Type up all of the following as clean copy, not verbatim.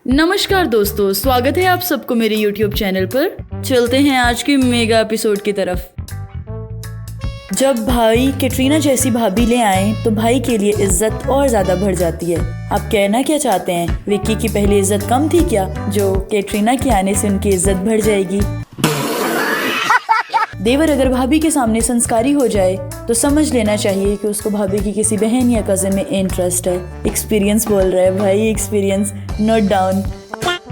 नमस्कार दोस्तों, स्वागत है आप सबको मेरे YouTube चैनल पर। चलते हैं आज की मेगा एपिसोड की तरफ। जब भाई कैटरीना जैसी भाभी ले आए तो भाई के लिए इज्जत और ज्यादा बढ़ जाती है। आप कहना क्या चाहते हैं? विक्की की पहली इज्जत कम थी क्या, जो कैटरीना के आने से उनकी इज्जत बढ़ जाएगी? देवर अगर भाभी के सामने संस्कारी हो जाए तो समझ लेना चाहिए कि उसको भाभी की किसी बहन या कजिन में इंटरेस्ट है। एक्सपीरियंस बोल रहा है भाई, एक्सपीरियंस, नोट डाउन।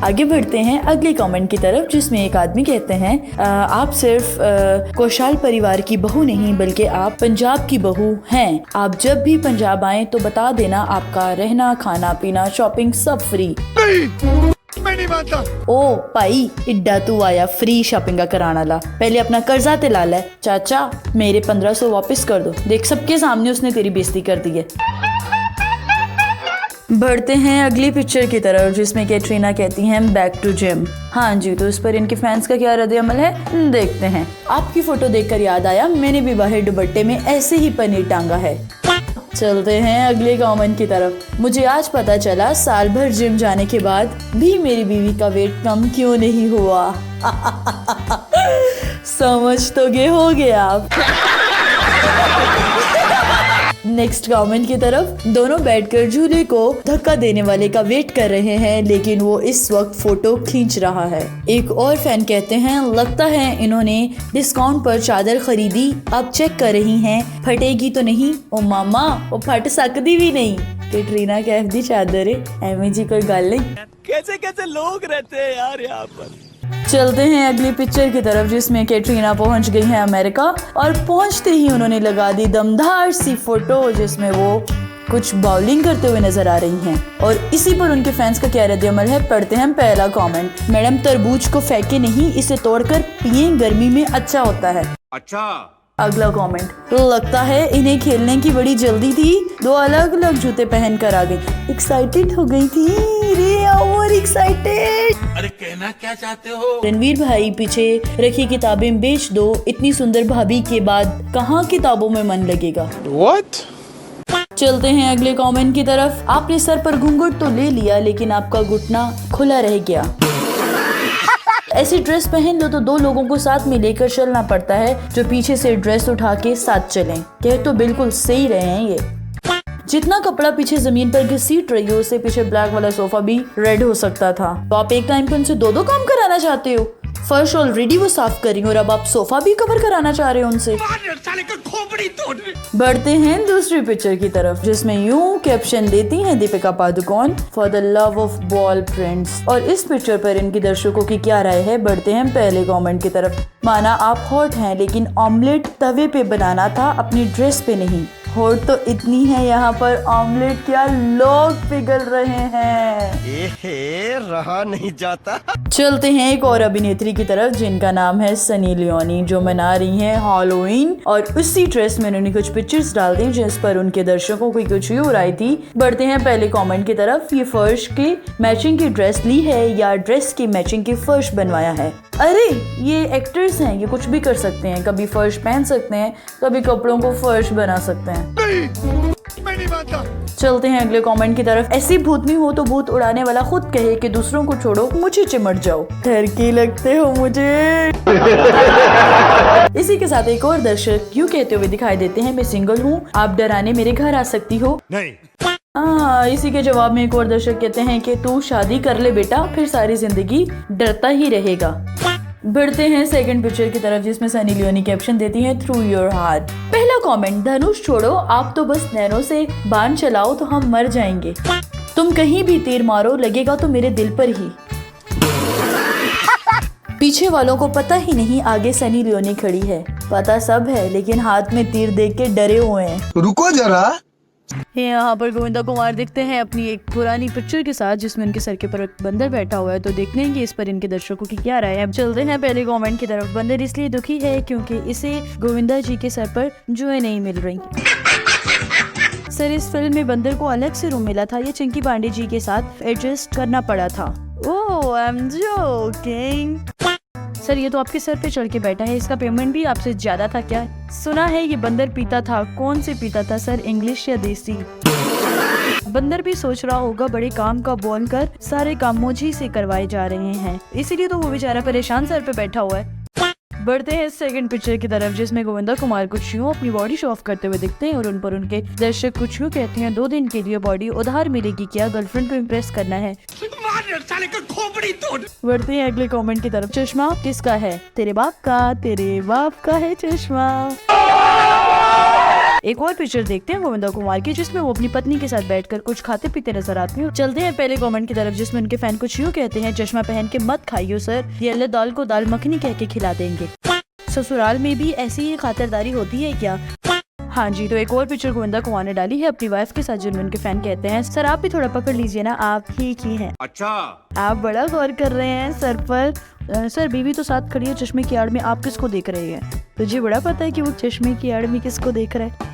आगे बढ़ते हैं अगले कमेंट की तरफ, जिसमें एक आदमी कहते हैं आप सिर्फ कोशाल परिवार की बहू नहीं बल्कि आप पंजाब की बहू हैं। आप जब भी पंजाब आए तो बता देना, आपका रहना, खाना पीना, शॉपिंग सब फ्री। मैं नहीं मानता। ओ भाई, इड्डा तू आया फ्री शॉपिंग का कराना ला, पहले अपना कर्जा ते ला ले। चाचा मेरे 1500 वापस कर दो। देख, सबके सामने उसने तेरी बेइज्जती कर दी है। बढ़ते हैं अगली पिक्चर की तरफ, जिसमें कैटरीना कहती हैं बैक टू जिम। हाँ जी, तो इस पर इनके फैंस का क्या रद्द अमल है, देखते हैं। आपकी फोटो देखकर याद आया, मैंने भी बाहर दुपट्टे में ऐसे ही पनीर टांगा है। चलते हैं अगले कमेंट की तरफ। मुझे आज पता चला साल भर जिम जाने के बाद भी मेरी बीवी का वेट कम क्यों नहीं हुआ। समझ तो हो गया आप। नेक्स्ट कमेंट की तरफ। दोनों बैठकर झूले को धक्का देने वाले का वेट कर रहे हैं, लेकिन वो इस वक्त फोटो खींच रहा है। एक और फैन कहते हैं लगता है इन्होंने डिस्काउंट पर चादर खरीदी, अब चेक कर रही हैं फटेगी तो नहीं। ओ मामा, वो फट सकती भी नहीं। कैटरीना कैफ दी चादर है, एमी जी कोई गल नहीं। कैसे कैसे लोग रहते हैं यार यहाँ पर। चलते हैं अगली पिक्चर की तरफ, जिसमें कैटरीना पहुंच गई है अमेरिका, और पहुंचते ही उन्होंने लगा दी दमदार सी फोटो, जिसमें वो कुछ बाउलिंग करते हुए नजर आ रही हैं। और इसी पर उनके फैंस का क्या रद्द अमल है, पढ़ते हैं पहला कमेंट। मैडम तरबूज को फेंके नहीं, इसे तोड़कर पिए, गर्मी में अच्छा होता है। अच्छा। अगला कमेंट। तो लगता है इन्हें खेलने की बड़ी जल्दी थी, दो अलग अलग जूते पहन कर आ गई। एक्साइटेड हो गई थी रे, और एक्साइटेड। अरे कहना क्या चाहते हो? रणवीर भाई, पीछे रखी किताबें बेच दो, इतनी सुंदर भाभी के बाद कहाँ किताबों में मन लगेगा। What? चलते हैं अगले कमेंट की तरफ। आपने सर पर घूंघट तो ले लिया, लेकिन आपका घुटना खुला रह गया। ऐसी ड्रेस पहन लो तो दो लोगों को साथ में लेकर चलना पड़ता है, जो पीछे से ड्रेस उठा के साथ चलें। कह तो बिल्कुल सही रहे हैं ये। जितना कपड़ा पीछे जमीन पर घसीट रही हो, उससे पीछे ब्लैक वाला सोफा भी रेड हो सकता था। तो आप एक टाइम पे उनसे दो काम कराना चाहते हो। फर्श ऑलरेडी वो साफ करी और अब आप सोफा भी कवर कराना चाह रहे हो उनसे। बढ़ते हैं दूसरी पिक्चर की तरफ, जिसमें यूं कैप्शन देती हैं Deepika Padukone, for the love of ball prints. और इस पिक्चर पर इनकी दर्शकों की क्या राय है, बढ़ते हैं पहले कमेंट की तरफ। माना आप हॉट हैं, लेकिन ऑमलेट तवे पे बनाना था, अपनी ड्रेस पे नहीं। होट तो इतनी है यहाँ पर, ऑमलेट क्या लोग पिघल रहे हैं। एहे, रहा नहीं जाता। चलते हैं एक और अभिनेत्री की तरफ, जिनका नाम है सनी लियोनी, जो मना रही हैं हैलोवीन, और उसी ड्रेस में उन्होंने कुछ पिक्चर्स डाल दी, जिस पर उनके दर्शकों की कुछ यूं आई थी। बढ़ते हैं पहले कमेंट की तरफ। ये फर्श की मैचिंग की ड्रेस ली है या ड्रेस की मैचिंग की फर्श बनवाया है? अरे ये एक्टर्स हैं, ये कुछ भी कर सकते हैं, कभी फर्श पहन सकते हैं, कभी कपड़ों को फर्श बना सकते हैं। मैं नहीं मानता। चलते हैं अगले कमेंट की तरफ। ऐसी भूतनी हो तो भूत उड़ाने वाला खुद कहे कि दूसरों को छोड़ो, मुझे चिमट जाओ, डर की लगते हो मुझे। इसी के साथ एक और दर्शक यूँ कहते हुए दिखाई देते हैं, मैं सिंगल हूँ, आप डराने मेरे घर आ सकती हो। नहीं। इसी के जवाब में एक और दर्शक कहते हैं कि तू शादी कर ले बेटा, फिर सारी जिंदगी डरता ही रहेगा। बढ़ते हैं सेकंड पिक्चर की तरफ, जिसमें सनी लियोनी कैप्शन देती हैं थ्रू योर हार्ट। पहला कमेंट। धनुष छोड़ो, आप तो बस नैनों से बाण चलाओ तो हम मर जाएंगे। तुम कहीं भी तीर मारो, लगेगा तो मेरे दिल पर ही। पीछे वालों को पता ही नहीं आगे सनी लियोनी खड़ी है, पता सब है, लेकिन हाथ में तीर देख के डरे हुए हैं। रुको जरा। यहाँ पर गोविंदा कुमार दिखते हैं अपनी एक पुरानी पिक्चर के साथ, जिसमें उनके सर के पर बंदर बैठा हुआ है। तो देखते हैं कि इस पर इनके दर्शकों की क्या राय है। अब चलते हैं पहले कमेंट की तरफ। बंदर इसलिए दुखी है क्योंकि इसे गोविंदा जी के सर पर जुएं नहीं मिल रही। सर, इस फिल्म में बंदर को अलग से रूम मिला था, ये चिंकी पांडे जी के साथ एडजस्ट करना पड़ा था। ओह, आई एम जोकिंग। सर, ये तो आपके सर पे चढ़ के बैठा है, इसका पेमेंट भी आपसे ज्यादा था क्या? सुना है ये बंदर पीता था, कौन से पीता था सर, इंग्लिश या देसी? बंदर भी सोच रहा होगा बड़े काम का बोलकर सारे काम मुझी से करवाए जा रहे हैं, इसीलिए तो वो बेचारा परेशान सर पे बैठा हुआ है। बढ़ते हैं सेकंड पिक्चर की तरफ, जिसमें गोविंदा कुमार कुछ यूँ अपनी बॉडी शो ऑफ करते हुए दिखते हैं और उन पर उनके दर्शक कुछ यूँ कहते हैं 2 दिन के लिए बॉडी उधार मिलेगी क्या, गर्लफ्रेंड को इम्प्रेस करना है। बढ़ते हैं अगले कमेंट की तरफ, चश्मा किसका है, तेरे बाप का है चश्मा। एक और पिक्चर देखते हैं गोविंदा कुमार की, जिसमें वो अपनी पत्नी के साथ बैठकर कुछ खाते पीते नजर आती हैं। चलते हैं पहले कमेंट की तरफ, जिसमें उनके फैन कुछ यूँ कहते हैं, चश्मा पहन के मत खाइयो सर, ये अल्लाह दाल को दाल मखनी कह के खिला देंगे। ससुराल में भी ऐसी ही खातिरदारी होती है क्या। हाँ जी, तो एक और पिक्चर गोविंदा कुमार ने डाली है अपनी वाइफ के साथ, जिनमें उनके फैन कहते हैं, सर आप भी थोड़ा पकड़ लीजिए ना, आप ही की हैं। अच्छा, आप बड़ा गौर कर रहे हैं सर पर। सर बीवी तो साथ खड़ी है, चश्मे की आड़ में आप किसको देख रहे हैं। तुझे बड़ा पता है कि वो चश्मे की आड़ में किसको देख रहा है।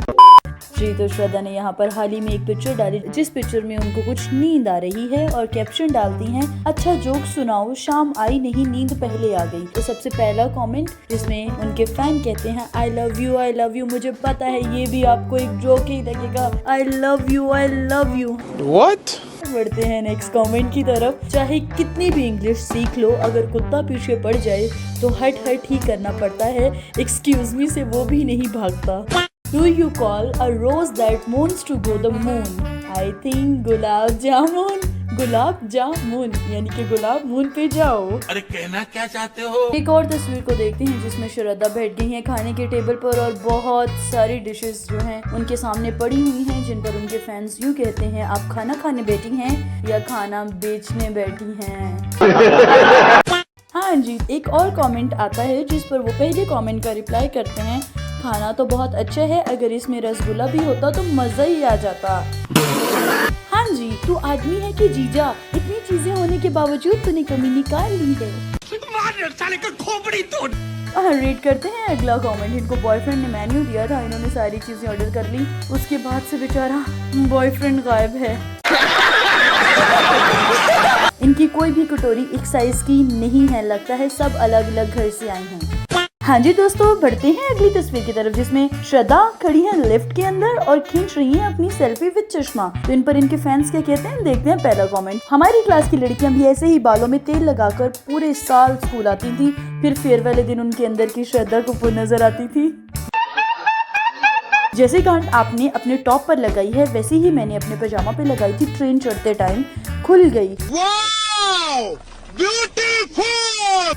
जी, तो श्रद्धा ने यहाँ पर हाल ही में एक पिक्चर डाली, जिस पिक्चर में उनको कुछ नींद आ रही है और कैप्शन डालती हैं, अच्छा जोक सुनाओ, शाम आई नहीं नींद पहले आ गई। तो सबसे पहला कमेंट, जिसमें उनके फैन कहते हैं, आई लव यू, मुझे पता है ये भी आपको एक जोक ही लगेगा, आई लव यू। व्हाट? बढ़ते हैं नेक्स्ट कमेंट की तरफ, चाहे कितनी भी इंग्लिश सीख लो, अगर कुत्ता पीछे पड़ जाए तो हट ही करना पड़ता है, एक्सक्यूज मी से वो भी नहीं भागता। Do you call a rose that moons to go the moon? I think gulab jamun यानी कि गुलाब मून पे जाओ। अरे कहना क्या चाहते हो? एक और तस्वीर को देखते हैं, जिसमें श्रद्धा बैठ गई है खाने के टेबल पर और बहुत सारी डिशेस जो हैं उनके सामने पड़ी हुई हैं, जिन पर उनके फैंस यूँ कहते हैं, आप खाना खाने बैठी हैं या खाना बेचने बैठी हैं। हाँ जी, एक और कमेंट आता है, जिस पर वो पहले कमेंट का रिप्लाई करते हैं, खाना तो बहुत अच्छा है, अगर इसमें रसगुल्ला भी होता तो मजा ही आ जाता। हाँ जी, तू आदमी है कि जीजा, इतनी चीजें होने के बावजूद तूने कमी निकाल ली है। रेड करते हैं अगला कमेंट, इनको बॉयफ्रेंड ने मेन्यू दिया था, इन्होंने सारी चीजें ऑर्डर कर ली, उसके बाद से बेचारा बॉयफ्रेंड गायब है। इनकी कोई भी कटोरी एक साइज की नहीं है, लगता है सब अलग अलग घर से आए हैं। हाँ जी दोस्तों, बढ़ते हैं अगली तस्वीर की तरफ, जिसमें श्रद्धा खड़ी है लिफ्ट के अंदर और खींच रही है अपनी सेल्फी विद चश्मा। तो इन पर इनके फैंस क्या कहते हैं, देखते हैं पहला कमेंट, हमारी क्लास की लड़कियां भी ऐसे ही बालों में तेल लगाकर पूरे साल स्कूल आती थी, फिर फेयर वाले दिन उनके अंदर की श्रद्धा को नजर आती थी। जैसे गांठ आपने अपने टॉप पर लगाई है, वैसे ही मैंने अपने पजामा पे लगाई थी, ट्रेन चढ़ते टाइम खुल गई।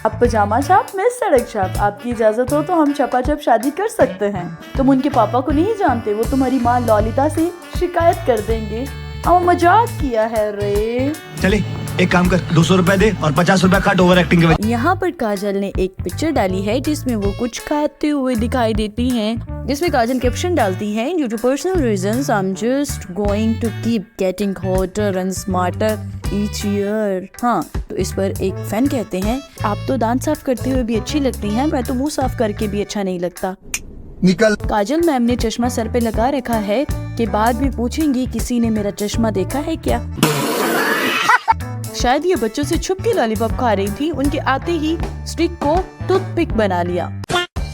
अब पजामा छाप, मैं सड़क छाप, आपकी इजाजत हो तो हम छपाछप शादी कर सकते हैं। तुम उनके पापा को नहीं जानते, वो तुम्हारी माँ ललिता से शिकायत कर देंगे। अब मजाक किया है रे। चले एक काम कर, 200 रुपए दे और 50 रुपए काट ओवर एक्टिंग के। यहाँ पर काजल ने एक पिक्चर डाली है, जिसमें वो कुछ खाते हुए दिखाई देती हैं, जिसमें काजल कैप्शन डालती है, due to personal reasons I am just going to keep getting hotter and smarter each year. हाँ, तो इस पर एक फैन कहते हैं, आप तो दांत साफ करते हुए भी अच्छी लगती हैं, मैं तो मुंह साफ करके भी अच्छा नहीं लगता। निकल। काजल मैम ने चश्मा सर पे लगा रखा है के बाद भी पूछेंगी, किसी ने मेरा चश्मा देखा है क्या। शायद ये बच्चों से छुप के लॉलीपॉप खा रही थी, उनके आते ही स्टिक को टूथपिक बना लिया।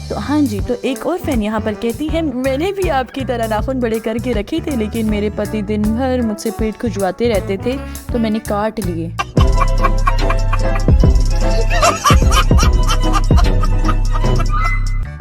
तो हाँ जी, तो एक और फैन यहाँ पर कहती है, मैंने भी आपकी तरह नाखून बड़े करके रखे थे, लेकिन मेरे पति दिन भर मुझसे पेट खुजवाते रहते थे तो मैंने काट लिए।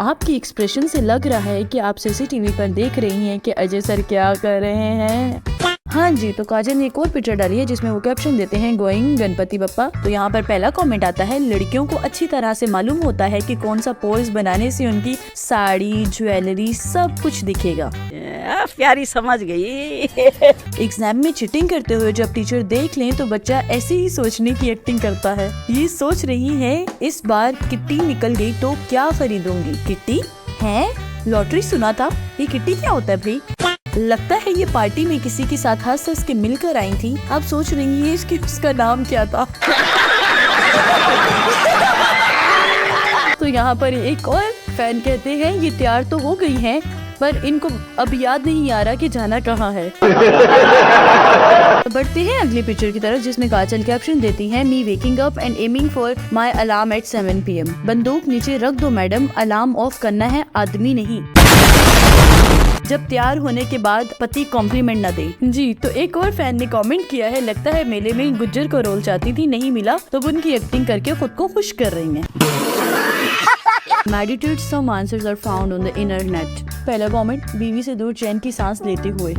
आपकी एक्सप्रेशन से लग रहा है कि आप सीसीटीवी पर देख रही हैं कि अजय सर क्या कर रहे हैं। हाँ जी, तो काजल ने एक और पिक्चर डाली है, जिसमें वो कैप्शन देते हैं, गोइंग गणपति बप्पा। तो यहाँ पर पहला कमेंट आता है, लड़कियों को अच्छी तरह से मालूम होता है कि कौन सा पोज बनाने से उनकी साड़ी ज्वेलरी सब कुछ दिखेगा। प्यारी समझ गई। एग्जाम में चीटिंग करते हुए जब टीचर देख लें तो बच्चा ऐसे ही सोचने की एक्टिंग करता है। ये सोच रही है, इस बार किट्टी निकल गई तो क्या खरीदूंगी। किट्टी है, लॉटरी सुना था, ये किट्टी क्या होता है भाई। लगता है ये पार्टी में किसी के साथ हंस के मिलकर आई थी, अब सोच रही है इसकी उसका नाम क्या था। तो यहाँ पर एक और फैन कहते हैं, ये तैयार तो हो गई हैं, पर इनको अब याद नहीं आ रहा कि जाना कहाँ है। बढ़ते हैं अगली पिक्चर की तरफ, जिसमें काजल कैप्शन देती है, me waking up and aiming for my alarm at 7 PM। बंदूक नीचे रख दो मैडम, अलार्म ऑफ करना है, आदमी नहीं। जब तैयार होने के बाद पति कॉम्प्लीमेंट न दे। जी, तो एक और फैन ने कमेंट किया है, लगता है मेले में गुज्जर को रोल चाहती थी, नहीं मिला तो उनकी एक्टिंग करके खुद को खुश कर रही हैं। Meditate some answers are found on the internet। पहला कमेंट, बीवी से दूर चैन की सांस लेते हुए।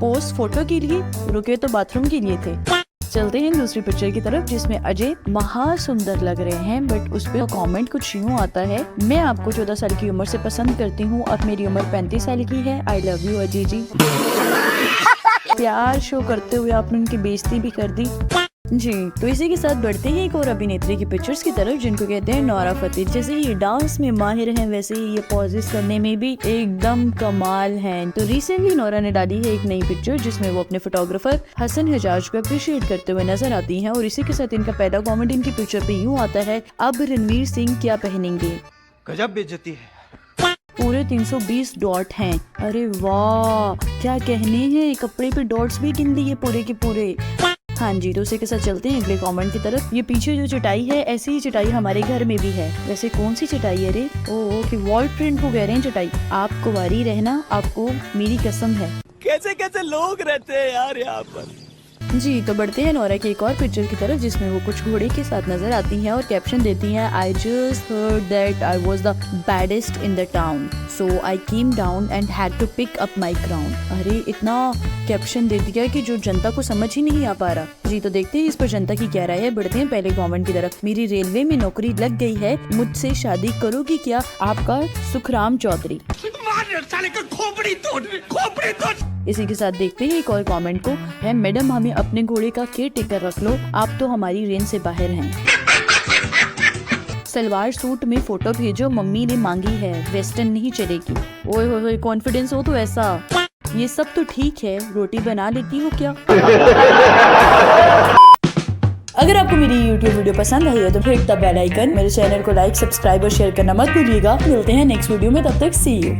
पोस्ट फोटो के लिए, रुके तो बाथरूम के लिए थे। चलते हैं दूसरी पिक्चर की तरफ जिसमें अजय महासुंदर लग रहे हैं, बट उस पे कमेंट कुछ यूँ आता है, मैं आपको 14 साल की उम्र से पसंद करती हूँ, अब मेरी उम्र 35 साल की है, I love you Ajay ji. प्यार शो करते हुए आपने उनकी बेइज्जती भी कर दी। जी, तो इसी के साथ बढ़ते हैं एक और अभिनेत्री की पिक्चर्स की तरफ जिनको कहते हैं नोरा फतेही। जैसे ये डांस में माहिर हैं, वैसे ही ये पॉजेस करने में भी एकदम कमाल हैं। तो रिसेंटली नोरा ने डाली है एक नई पिक्चर जिसमें वो अपने फोटोग्राफर हसन हजाज को अप्रिशिएट करते हुए नजर आती हैं, और इसी के साथ इनका पहला कमेंट इनकी पिक्चर पे यूँ आता है, अब रणवीर सिंह क्या पहनेंगे। गजब बेइज्जती है। पूरे 320 डॉट हैं। अरे वाह, क्या कहने हैं, कपड़े पे डॉट्स भी गिन लिए पूरे के पूरे। हाँ जी, तो उसी के साथ चलते हैं अगले कमेंट की तरफ। ये पीछे जो चटाई है, ऐसी ही चटाई हमारे घर में भी है। वैसे कौन सी चटाई है रे? ओह, कि वॉल प्रिंट को कह रहे हैं चटाई। आप कुंवारी रहना, आपको मेरी कसम है। कैसे कैसे लोग रहते हैं यार यहाँ पर। जी, तो बढ़ते हैं नोरा की एक और पिक्चर की तरफ जिसमें वो कुछ घोड़े के साथ नजर आती हैं और कैप्शन देती हैं, I just heard that I was the baddest in the town, so I came down and had to pick up my crown. अरे इतना कैप्शन दे दिया कि जो जनता को समझ ही नहीं आ पा रहा। जी, तो देखते हैं इस पर जनता की क्या राय है। बढ़ते हैं पहले कमेंट की तरफ। मेरी रेलवे में नौकरी लग गई है, मुझसे शादी करोगी क्या? आपका सुखराम चौधरी। इसी के साथ देखते हैं एक और कमेंट को है, मैडम हमें अपने घोड़े का केयर टेकर रख लो, आप तो हमारी रेंज से बाहर हैं। सलवार सूट में फोटो भेजो, मम्मी ने मांगी है, वेस्टर्न नहीं चलेगी। ओए होए, कॉन्फिडेंस हो तो ऐसा। ये सब तो ठीक है, रोटी बना लेती हो क्या? अगर आपको मेरी YouTube वीडियो पसंद आई है तो हिट द बेल आइकन, मेरे चैनल को लाइक, सब्सक्राइब और शेयर करना मत भूलिएगा। मिलते हैं नेक्स्ट वीडियो में, तब तक सी यू।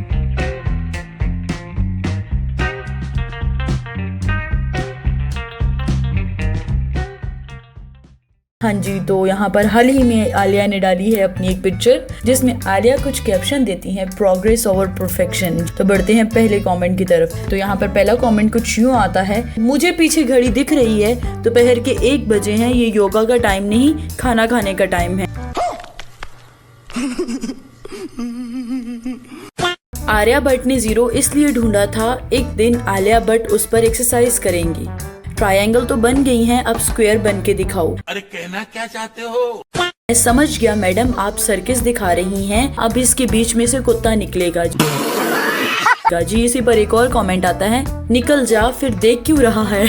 हाँ जी, तो यहाँ पर हाल ही में आलिया ने डाली है अपनी एक पिक्चर जिसमें आलिया कुछ कैप्शन देती हैं, प्रोग्रेस ओवर परफेक्शन। तो बढ़ते हैं पहले कमेंट की तरफ। तो यहाँ पर पहला कमेंट कुछ यूँ आता है, मुझे पीछे घड़ी दिख रही है, दोपहर के 1 बजे हैं, ये योगा का टाइम नहीं, खाना खाने का टाइम है। आलिया भट्ट ने 0 इसलिए ढूंढा था, एक दिन आलिया भट्ट उस पर एक्सरसाइज करेंगी। ट्रायंगल तो बन गई हैं, अब स्क्वायर बन के दिखाओ। अरे कहना क्या चाहते हो? मैं समझ गया मैडम, आप सर्किस दिखा रही हैं, अब इसके बीच में से कुत्ता निकलेगा जी। इसी पर एक और कमेंट आता है, निकल जा फिर देख क्यों रहा है।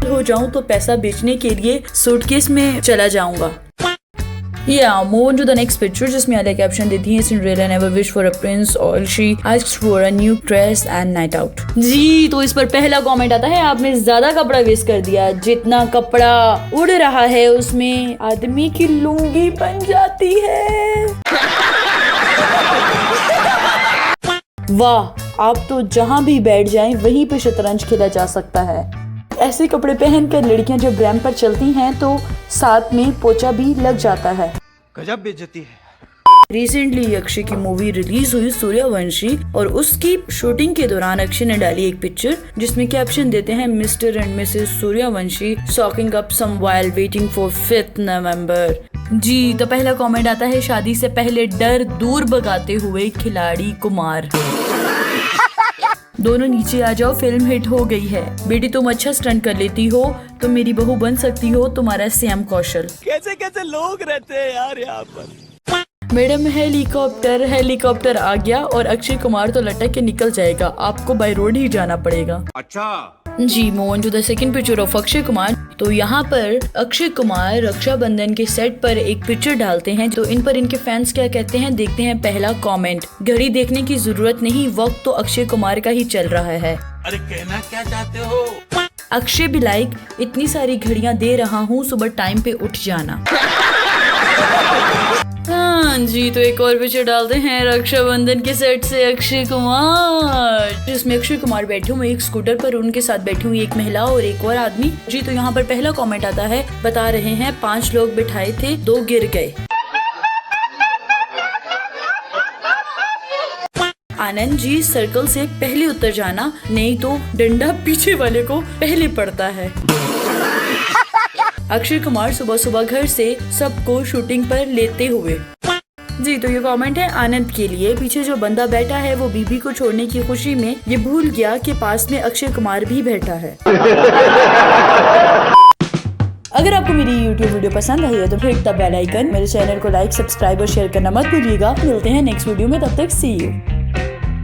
हो जाऊं तो पैसा बेचने के लिए सूटकेस में चला जाऊंगा। Move on to the next picture जिसमें आलिया कैप्शन देती है, Cinderella never wished for a prince or she asked for a new dress and night out। जी, तो इस पर पहला कमेंट आता है, आपने ज्यादा कपड़ा वेस्ट कर दिया, जितना कपड़ा उड़ रहा है उसमें आदमी की लुंगी बन जाती है। वाह, आप तो जहाँ भी बैठ जाएं वहीं पे शतरंज खेला जा सकता है। ऐसे कपड़े पहनकर लड़कियां जब रैंप पर चलती हैं तो साथ में पोछा भी लग जाता है। गजब बेइज्जती है। रिसेंटली अक्षय की मूवी रिलीज हुई सूर्यवंशी, और उसकी शूटिंग के दौरान अक्षय ने डाली एक पिक्चर जिसमें कैप्शन देते हैं, Mr and Mrs Suryavanshi soaking up some while waiting for 5th November. जी, तो पहला कमेंट आता है, शादी से पहले डर दूर भगाते हुए खिलाड़ी कुमार। दोनों नीचे आ जाओ, फिल्म हिट हो गई है। बेटी तुम अच्छा स्टंट कर लेती हो, तुम मेरी बहू बन सकती हो, तुम्हारा सैम कौशल। कैसे कैसे लोग रहते हैं यार यहाँ पर। मैडम हेलीकॉप्टर आ गया और अक्षय कुमार तो लटक के निकल जाएगा, आपको बाय रोड ही जाना पड़ेगा। अच्छा जी, move on to the second picture of Akshay Kumar. तो यहाँ पर अक्षय कुमार रक्षाबंधन के सेट पर एक पिक्चर डालते हैं, तो इन पर इनके फैंस क्या कहते हैं, देखते हैं पहला कमेंट, घड़ी देखने की जरूरत नहीं, वक्त तो अक्षय कुमार का ही चल रहा है। अरे कहना क्या चाहते हो? अक्षय भी लाइक, इतनी सारी घड़ियां दे रहा हूँ, सुबह टाइम पे उठ जाना। हाँ जी तो एक और पिक्चर डालते हैं रक्षाबंधन के सेट से अक्षय कुमार, जिसमें अक्षय कुमार बैठे हुए एक स्कूटर पर, उनके साथ बैठी हुई एक महिला और एक और आदमी। जी तो यहाँ पर पहला कमेंट आता है, बता रहे हैं 5 लोग बिठाए थे, 2 गिर गए। आनंद जी सर्कल से पहले उतर जाना, नहीं तो डंडा पीछे वाले को पहले पड़ता है। अक्षय कुमार सुबह सुबह घर से सबको शूटिंग पर लेते हुए। जी तो ये कमेंट है आनंद के लिए। पीछे जो बंदा बैठा है वो बीबी को छोड़ने की खुशी में ये भूल गया कि पास में अक्षय कुमार भी बैठा है। अगर आपको मेरी YouTube वीडियो पसंद आई है तो हिट द बेल आइकन, मेरे चैनल को लाइक, सब्सक्राइब और शेयर करना मत भूलिएगा। मिलते हैं नेक्स्ट वीडियो में, तब तक सी यू।